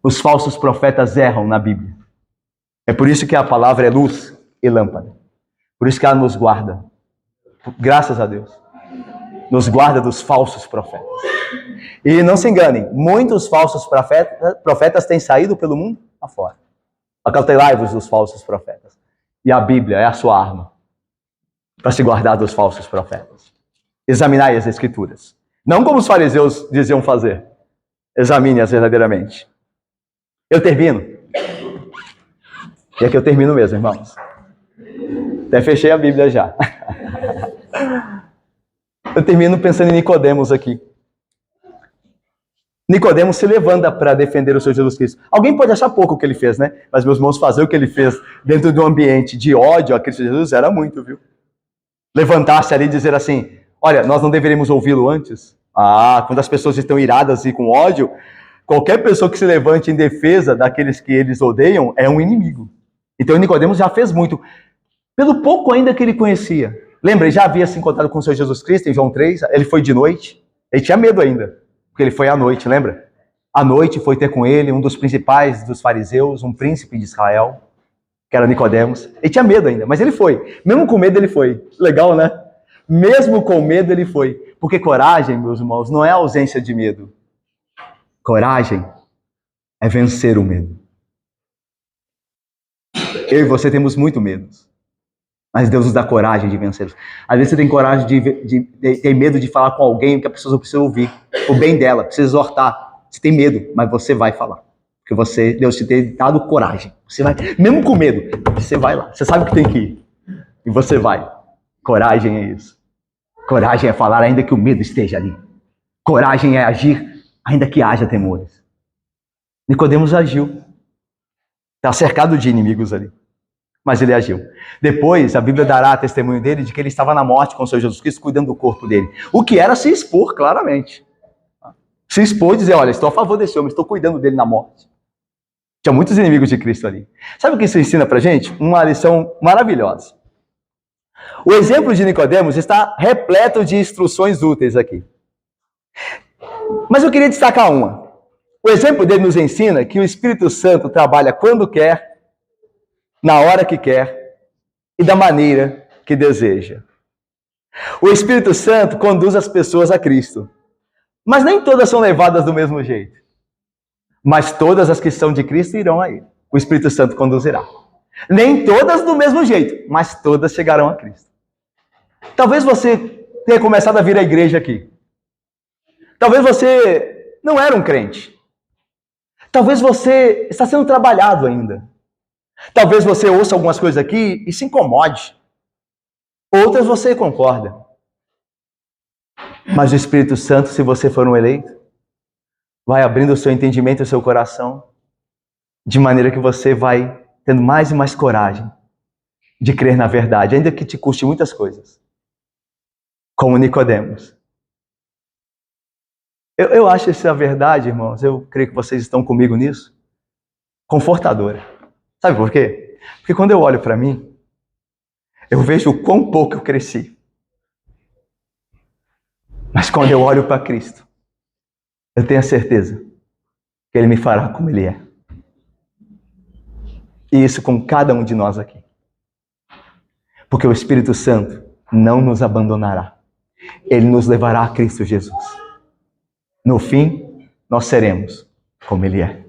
Os falsos profetas erram na Bíblia. É por isso que a palavra é luz e lâmpada. Por isso que ela nos guarda. Graças a Deus. Nos guarda dos falsos profetas. E não se enganem, muitos falsos profetas têm saído pelo mundo afora. Acautelai-vos dos falsos profetas. E a Bíblia é a sua arma para se guardar dos falsos profetas. Examinai as Escrituras. Não como os fariseus diziam fazer. Examine-as verdadeiramente. Eu termino. E aqui eu termino mesmo, irmãos. Até fechei a Bíblia já. Eu termino pensando em Nicodemos aqui. Nicodemos se levanta para defender o Senhor Jesus Cristo. Alguém pode achar pouco o que ele fez, né? Mas, meus irmãos, fazer o que ele fez dentro de um ambiente de ódio a Cristo Jesus era muito, viu? Levantar-se ali e dizer assim, olha, nós não deveríamos ouvi-lo antes? Quando as pessoas estão iradas e com ódio, qualquer pessoa que se levante em defesa daqueles que eles odeiam é um inimigo. Então, Nicodemos já fez muito. Pelo pouco ainda que ele conhecia. Lembra, ele já havia se encontrado com o Senhor Jesus Cristo em João 3, ele foi de noite, ele tinha medo ainda, porque ele foi à noite, lembra? À noite foi ter com ele um dos principais dos fariseus, um príncipe de Israel, que era Nicodemos. Ele tinha medo ainda, mas ele foi. Mesmo com medo ele foi. Legal, né? Mesmo com medo ele foi. Porque coragem, meus irmãos, não é ausência de medo. Coragem é vencer o medo. Eu e você temos muito medo. Mas Deus nos dá coragem de vencer. Às vezes você tem coragem tem medo de falar com alguém que a pessoa precisa ouvir. O bem dela, precisa exortar. Você tem medo, mas você vai falar. Porque Deus te tem dado coragem. Você vai, mesmo com medo, você vai lá. Você sabe que tem que ir. E você vai. Coragem é isso. Coragem é falar ainda que o medo esteja ali. Coragem é agir ainda que haja temores. Nicodemos agiu. Está cercado de inimigos ali. Mas ele agiu. Depois, a Bíblia dará testemunho dele de que ele estava na morte com o Senhor Jesus Cristo, cuidando do corpo dele. O que era se expor, claramente. Se expor e dizer, olha, estou a favor desse homem, estou cuidando dele na morte. Tinha muitos inimigos de Cristo ali. Sabe o que isso ensina pra gente? Uma lição maravilhosa. O exemplo de Nicodemos está repleto de instruções úteis aqui. Mas eu queria destacar uma. O exemplo dele nos ensina que o Espírito Santo trabalha quando quer, na hora que quer e da maneira que deseja. O Espírito Santo conduz as pessoas a Cristo. Mas nem todas são levadas do mesmo jeito. Mas todas as que são de Cristo irão a Ele. O Espírito Santo conduzirá. Nem todas do mesmo jeito, mas todas chegarão a Cristo. Talvez você tenha começado a vir à igreja aqui. Talvez você não era um crente. Talvez você está sendo trabalhado ainda. Talvez você ouça algumas coisas aqui e se incomode. Outras você concorda. Mas o Espírito Santo, se você for um eleito, vai abrindo o seu entendimento e o seu coração, de maneira que você vai tendo mais e mais coragem de crer na verdade, ainda que te custe muitas coisas. Como Nicodemos. Eu acho essa verdade, irmãos, eu creio que vocês estão comigo nisso, confortadora. Sabe por quê? Porque quando eu olho para mim, eu vejo o quão pouco eu cresci. Mas quando eu olho para Cristo, eu tenho a certeza que Ele me fará como Ele é. E isso com cada um de nós aqui. Porque o Espírito Santo não nos abandonará. Ele nos levará a Cristo Jesus. No fim, nós seremos como Ele é.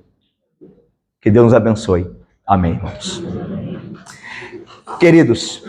Que Deus nos abençoe. Amém, irmãos. Queridos,